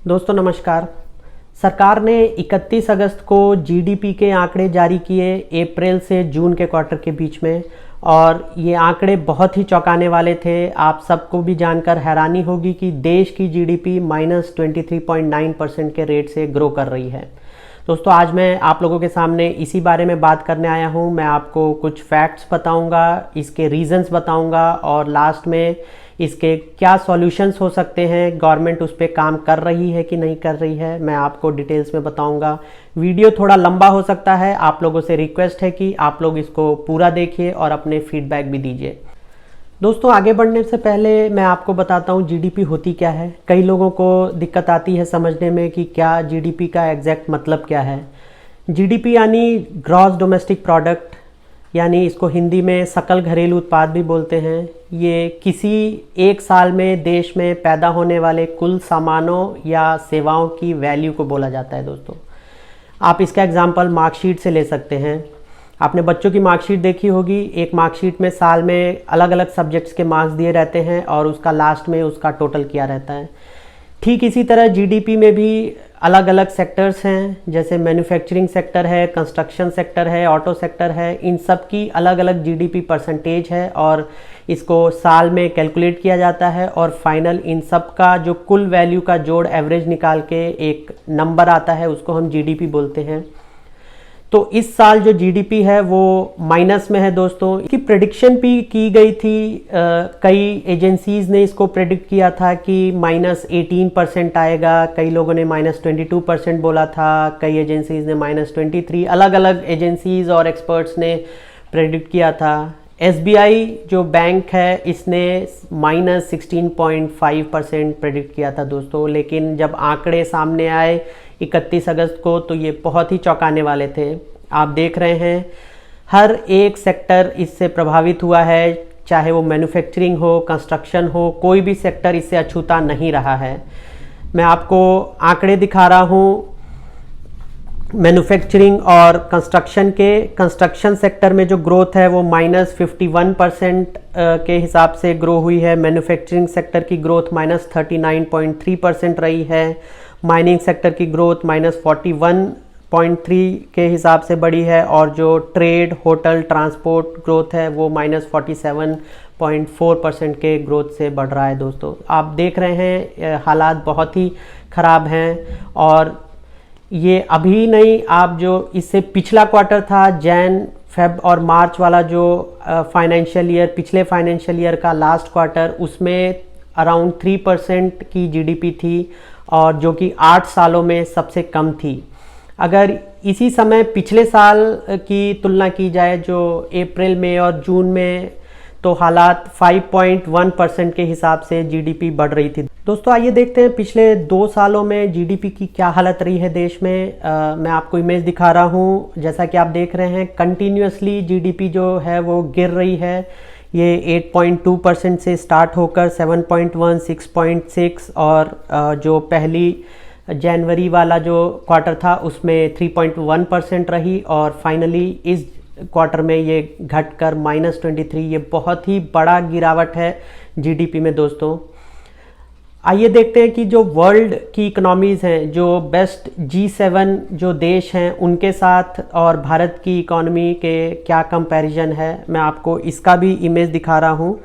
दोस्तों नमस्कार। सरकार ने 31 अगस्त को जीडीपी के आंकड़े जारी किए अप्रैल से जून के क्वार्टर के बीच में, और ये आंकड़े बहुत ही चौंकाने वाले थे। आप सबको भी जानकर हैरानी होगी कि देश की जीडीपी -23.9% के रेट से ग्रो कर रही है। दोस्तों आज मैं आप लोगों के सामने इसी बारे में बात करने आया हूँ। मैं आपको कुछ फैक्ट्स बताऊँगा, इसके रीज़न्स बताऊँगा और लास्ट में इसके क्या सॉल्यूशंस हो सकते हैं, गवर्नमेंट उस पर काम कर रही है कि नहीं कर रही है, मैं आपको डिटेल्स में बताऊंगा। वीडियो थोड़ा लंबा हो सकता है, आप लोगों से रिक्वेस्ट है कि आप लोग इसको पूरा देखिए और अपने फीडबैक भी दीजिए। दोस्तों आगे बढ़ने से पहले मैं आपको बताता हूँ जीडीपी होती क्या है। कई लोगों को दिक्कत आती है समझने में कि क्या जीडीपी का एग्जैक्ट मतलब क्या है। जीडीपी यानी ग्रॉस डोमेस्टिक प्रोडक्ट, यानी इसको हिंदी में सकल घरेलू उत्पाद भी बोलते हैं। ये किसी एक साल में देश में पैदा होने वाले कुल सामानों या सेवाओं की वैल्यू को बोला जाता है। दोस्तों आप इसका एग्जांपल मार्कशीट से ले सकते हैं। आपने बच्चों की मार्कशीट देखी होगी। एक मार्कशीट में साल में अलग अलग सब्जेक्ट्स के मार्क्स दिए रहते हैं और उसका लास्ट में उसका टोटल किया रहता है। ठीक इसी तरह जीडीपी में भी अलग अलग सेक्टर्स हैं, जैसे मैन्युफैक्चरिंग सेक्टर है, कंस्ट्रक्शन सेक्टर है, ऑटो सेक्टर है। इन सब की अलग अलग जीडीपी परसेंटेज है और इसको साल में कैलकुलेट किया जाता है और फाइनल इन सब का जो कुल वैल्यू का जोड़ एवरेज निकाल के एक नंबर आता है, उसको हम जीडीपी बोलते हैं। तो इस साल जो जीडीपी है वो माइनस में है। दोस्तों इसकी प्रेडिक्शन भी की गई थी। कई एजेंसीज ने इसको प्रेडिक्ट किया था कि -18% आएगा, कई लोगों ने -22% बोला था, कई एजेंसीज ने -23, अलग अलग एजेंसीज और एक्सपर्ट्स ने प्रेडिक्ट किया था। एसबीआई जो बैंक है इसने -16.5% प्रेडिक्ट किया था दोस्तों। लेकिन जब आंकड़े सामने आए 31 अगस्त को तो ये बहुत ही चौंकाने वाले थे। आप देख रहे हैं हर एक सेक्टर इससे प्रभावित हुआ है, चाहे वो मैन्युफैक्चरिंग हो, कंस्ट्रक्शन हो, कोई भी सेक्टर इससे अछूता नहीं रहा है। मैं आपको आंकड़े दिखा रहा हूँ मैन्युफैक्चरिंग और कंस्ट्रक्शन के। कंस्ट्रक्शन सेक्टर में जो ग्रोथ है वो -51% के हिसाब से ग्रो हुई है। मैन्युफैक्चरिंग सेक्टर की ग्रोथ -39.3% रही है। माइनिंग सेक्टर की ग्रोथ -41.3 के हिसाब से बढ़ी है और जो ट्रेड, होटल, ट्रांसपोर्ट ग्रोथ है वो -47.4% के ग्रोथ से बढ़ रहा है। दोस्तों आप देख रहे हैं हालात बहुत ही ख़राब हैं। और ये अभी नहीं, आप जो इससे पिछला क्वार्टर था, जैन, फेब और मार्च वाला जो फाइनेंशियल ईयर, पिछले फाइनेंशियल ईयर का लास्ट क्वार्टर, उसमें अराउंड 3% की जीडीपी थी और जो कि 8 सालों में सबसे कम थी। अगर इसी समय पिछले साल की तुलना की जाए जो अप्रैल में और जून में, तो हालात 5.1% के हिसाब से जीडीपी बढ़ रही थी। दोस्तों आइए देखते हैं पिछले 2 सालों में जीडीपी की क्या हालत रही है देश में। मैं आपको इमेज दिखा रहा हूँ। जैसा कि आप देख रहे हैं कंटिन्यूसली जीडीपी जो है वो गिर रही है। ये 8.2% से स्टार्ट होकर 7.1, 6.6 और जो पहली जनवरी वाला जो क्वार्टर था उसमें 3.1% रही और फाइनली इस क्वार्टर में ये घटकर -23। ये बहुत ही बड़ा गिरावट है जीडीपी में। दोस्तों आइए देखते हैं कि जो वर्ल्ड की इकोनॉमीज़ हैं, जो बेस्ट G7 जो देश हैं उनके साथ और भारत की इकोनॉमी के क्या कंपैरिजन है। मैं आपको इसका भी इमेज दिखा रहा हूँ।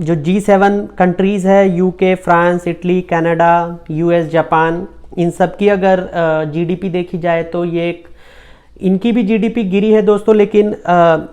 जो G7 कंट्रीज़ है, UK, France, Italy, Canada, US, Japan, इन सब की अगर जीडीपी देखी जाए तो ये इनकी भी जीडीपी गिरी है दोस्तों, लेकिन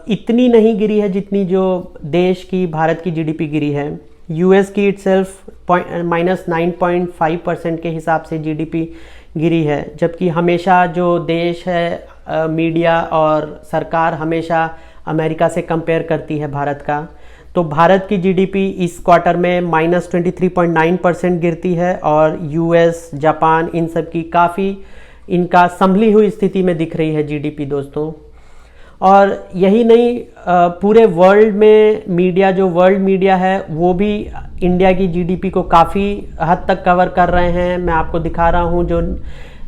इतनी नहीं गिरी है जितनी जो देश की, भारत की जीडीपी गिरी है। यूएस की इटसेल्फ -9.5% के हिसाब से जीडीपी गिरी है, जबकि हमेशा जो देश है, मीडिया और सरकार हमेशा अमेरिका से कंपेयर करती है भारत का। तो भारत की जीडीपी इस क्वार्टर में -23.9% गिरती है और यूएस, जापान, इन सब की काफ़ी इनका संभली हुई स्थिति में दिख रही है जीडीपी दोस्तों। और यही नहीं, पूरे वर्ल्ड में मीडिया, जो वर्ल्ड मीडिया है वो भी इंडिया की जीडीपी को काफ़ी हद तक कवर कर रहे हैं। मैं आपको दिखा रहा हूँ जो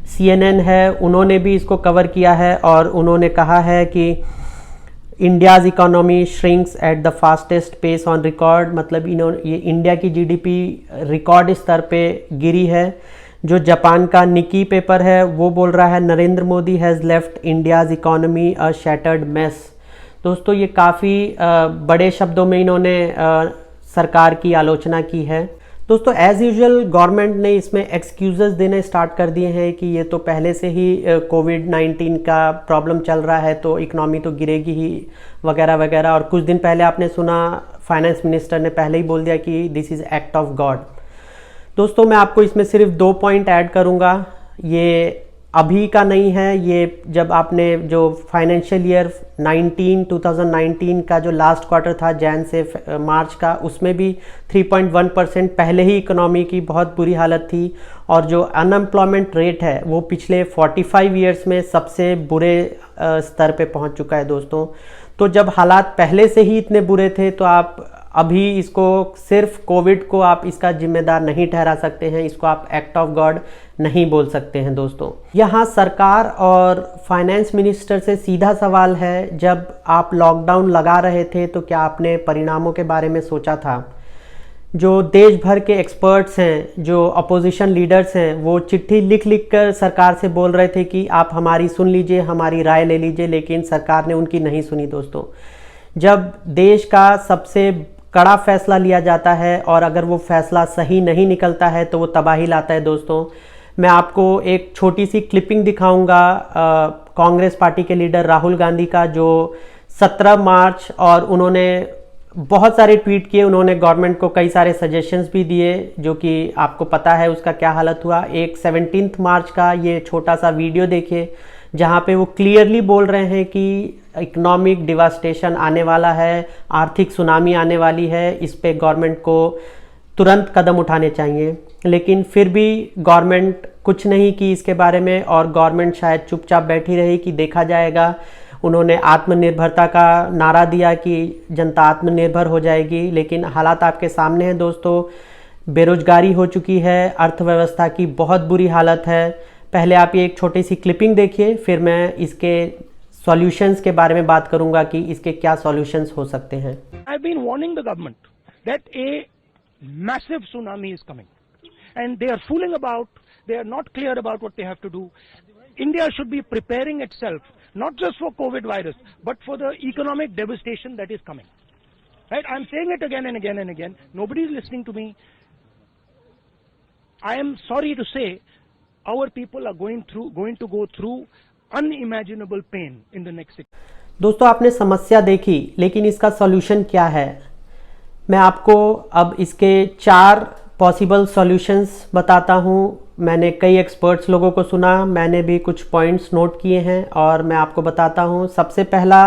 CNN है उन्होंने भी इसको कवर किया है और उन्होंने कहा है कि India's economy shrinks at the fastest pace on record. मतलब ये इंडिया की जीडीपी रिकॉर्ड स्तर पे गिरी है, जो जापान का निकी पेपर है वो बोल रहा है Narendra Modi has left India's economy a shattered mess. दोस्तों ये काफ़ी बड़े शब्दों में इन्होंने सरकार की आलोचना की है। दोस्तों एज़ यूजुअल गवर्नमेंट ने इसमें एक्सक्यूज़ेस देने स्टार्ट कर दिए हैं कि ये तो पहले से ही कोविड-19 का प्रॉब्लम चल रहा है तो इकनॉमी तो गिरेगी ही वगैरह वगैरह। और कुछ दिन पहले आपने सुना फाइनेंस मिनिस्टर ने पहले ही बोल दिया कि this is act of God. दोस्तों मैं आपको इसमें सिर्फ 2 पॉइंट ऐड करूँगा, ये अभी का नहीं है, ये जब आपने जो फाइनेंशियल ईयर 2019 का जो लास्ट क्वार्टर था जैन से मार्च का, उसमें भी 3.1% पहले ही इकोनॉमी की बहुत बुरी हालत थी। और जो अनएम्प्लॉयमेंट रेट है वो पिछले 45 ईयर्स में सबसे बुरे स्तर पे पहुंच चुका है दोस्तों। तो जब हालात पहले से ही इतने बुरे थे तो आप अभी इसको सिर्फ कोविड को आप इसका जिम्मेदार नहीं ठहरा सकते हैं, इसको आप एक्ट ऑफ गॉड नहीं बोल सकते हैं दोस्तों। यहाँ सरकार और फाइनेंस मिनिस्टर से सीधा सवाल है, जब आप लॉकडाउन लगा रहे थे तो क्या आपने परिणामों के बारे में सोचा था? जो देश भर के एक्सपर्ट्स हैं, जो अपोजिशन लीडर्स हैं, वो चिट्ठी लिख लिख कर सरकार से बोल रहे थे कि आप हमारी सुन लीजिए, हमारी राय ले लीजिए, लेकिन सरकार ने उनकी नहीं सुनी दोस्तों। जब देश का सबसे कड़ा फैसला लिया जाता है और अगर वो फैसला सही नहीं निकलता है तो वो तबाही लाता है दोस्तों। मैं आपको एक छोटी सी क्लिपिंग दिखाऊंगा कांग्रेस पार्टी के लीडर राहुल गांधी का, जो 17 मार्च और उन्होंने बहुत सारे ट्वीट किए, उन्होंने गवर्नमेंट को कई सारे सजेशंस भी दिए, जो कि आपको पता है उसका क्या हालत हुआ। एक 17 मार्च का ये छोटा सा वीडियो देखिए जहाँ पे वो क्लियरली बोल रहे हैं कि इकोनॉमिक डिवास्टेशन आने वाला है, आर्थिक सुनामी आने वाली है, इस पे गवर्नमेंट को तुरंत कदम उठाने चाहिए। लेकिन फिर भी गवर्नमेंट कुछ नहीं की इसके बारे में और गवर्नमेंट शायद चुपचाप बैठी रही कि देखा जाएगा। उन्होंने आत्मनिर्भरता का नारा दिया कि जनता आत्मनिर्भर हो जाएगी, लेकिन हालात आपके सामने हैं दोस्तों। बेरोजगारी हो चुकी है, अर्थव्यवस्था की बहुत बुरी हालत है। पहले आप ये एक छोटी सी क्लिपिंग देखिए, फिर मैं इसके सॉल्यूशंस के बारे में बात करूंगा कि इसके क्या सॉल्यूशंस हो सकते हैं। I've been warning the government that a massive tsunami is coming and they are fooling about, they are not clear about what they have to do. India should be preparing itself not just for COVID virus but for the economic devastation that is coming. Right? I'm saying it again and again and again. Nobody is listening to me. I am sorry to say our people are going to go through unimaginable pain in the next 6 months. दोस्तों आपने समस्या देखी, लेकिन इसका solution क्या है? मैं आपको अब इसके 4 पॉसिबल सॉल्यूशंस बताता हूँ। मैंने कई एक्सपर्ट्स लोगों को सुना, मैंने भी कुछ पॉइंट्स नोट किए हैं और मैं आपको बताता हूँ। सबसे पहला,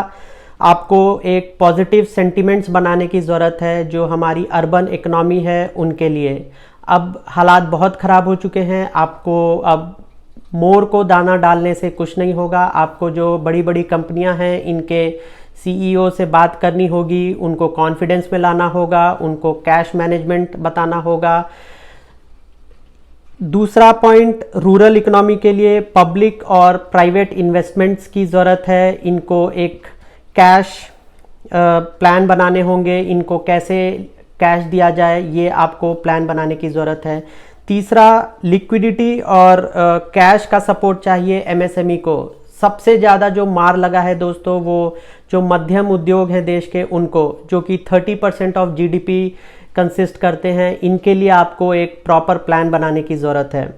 आपको एक पॉजिटिव सेंटिमेंट्स बनाने की ज़रूरत है जो हमारी अर्बन इकोनॉमी है उनके लिए। अब हालात बहुत ख़राब हो चुके हैं, आपको अब मोर को दाना डालने से कुछ नहीं होगा। आपको जो बड़ी बड़ी कंपनियां हैं इनके सीईओ से बात करनी होगी, उनको कॉन्फिडेंस में लाना होगा, उनको कैश मैनेजमेंट बताना होगा। दूसरा पॉइंट, रूरल इकोनॉमी के लिए पब्लिक और प्राइवेट इन्वेस्टमेंट्स की ज़रूरत है। इनको एक कैश प्लान बनाने होंगे, इनको कैसे कैश दिया जाए ये आपको प्लान बनाने की ज़रूरत है। तीसरा, लिक्विडिटी और कैश का सपोर्ट चाहिए एमएसएमई को। सबसे ज़्यादा जो मार लगा है दोस्तों वो जो मध्यम उद्योग हैं देश के, उनको, जो कि 30% ऑफ जीडीपी कंसिस्ट करते हैं, इनके लिए आपको एक प्रॉपर प्लान बनाने की ज़रूरत है।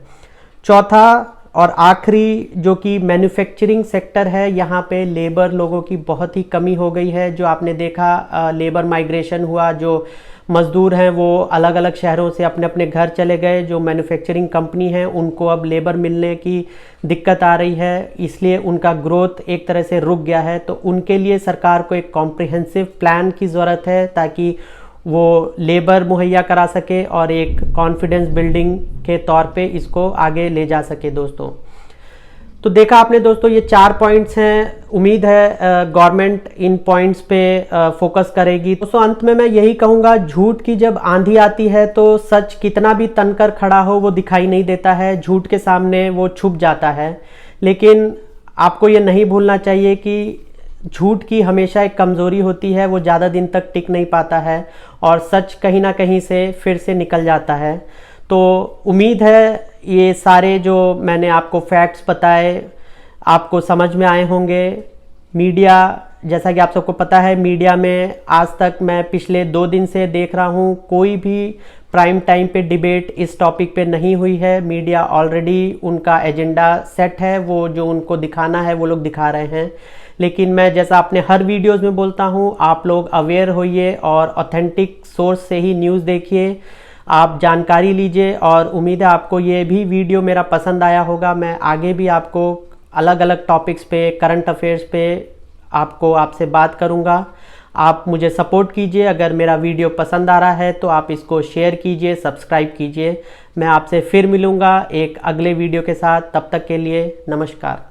चौथा और आखिरी, जो कि मैन्युफैक्चरिंग सेक्टर है, यहाँ पे लेबर लोगों की बहुत ही कमी हो गई है। जो आपने देखा लेबर माइग्रेशन हुआ, जो मज़दूर हैं वो अलग अलग शहरों से अपने अपने घर चले गए। जो मैन्युफैक्चरिंग कंपनी हैं उनको अब लेबर मिलने की दिक्कत आ रही है, इसलिए उनका ग्रोथ एक तरह से रुक गया है। तो उनके लिए सरकार को एक कॉम्प्रिहेंसिव प्लान की ज़रूरत है ताकि वो लेबर मुहैया करा सके और एक कॉन्फिडेंस बिल्डिंग के तौर पे इसको आगे ले जा सके दोस्तों। तो देखा आपने दोस्तों, ये 4 पॉइंट्स हैं। उम्मीद है गवर्नमेंट इन पॉइंट्स पे फोकस करेगी। दोस्तों अंत में मैं यही कहूँगा, झूठ की जब आंधी आती है तो सच कितना भी तनकर खड़ा हो वो दिखाई नहीं देता है, झूठ के सामने वो छुप जाता है। लेकिन आपको ये नहीं भूलना चाहिए कि झूठ की हमेशा एक कमज़ोरी होती है, वो ज़्यादा दिन तक टिक नहीं पाता है और सच कहीं ना कहीं से फिर से निकल जाता है। तो उम्मीद है ये सारे जो मैंने आपको फैक्ट्स बताए आपको समझ में आए होंगे। मीडिया, जैसा कि आप सबको पता है, मीडिया में आज तक मैं पिछले 2 दिन से देख रहा हूँ कोई भी प्राइम टाइम पे डिबेट इस टॉपिक पे नहीं हुई है। मीडिया ऑलरेडी उनका एजेंडा सेट है, वो जो उनको दिखाना है वो लोग दिखा रहे हैं। लेकिन मैं जैसा अपने हर वीडियोस में बोलता हूँ, आप लोग अवेयर होइए और ऑथेंटिक सोर्स से ही न्यूज़ देखिए, आप जानकारी लीजिए। और उम्मीद है आपको ये भी वीडियो मेरा पसंद आया होगा। मैं आगे भी आपको अलग अलग टॉपिक्स पे, करंट अफेयर्स पे आपसे बात करूँगा। आप मुझे सपोर्ट कीजिए। अगर मेरा वीडियो पसंद आ रहा है तो आप इसको शेयर कीजिए, सब्सक्राइब कीजिए। मैं आपसे फिर मिलूँगा एक अगले वीडियो के साथ। तब तक के लिए नमस्कार।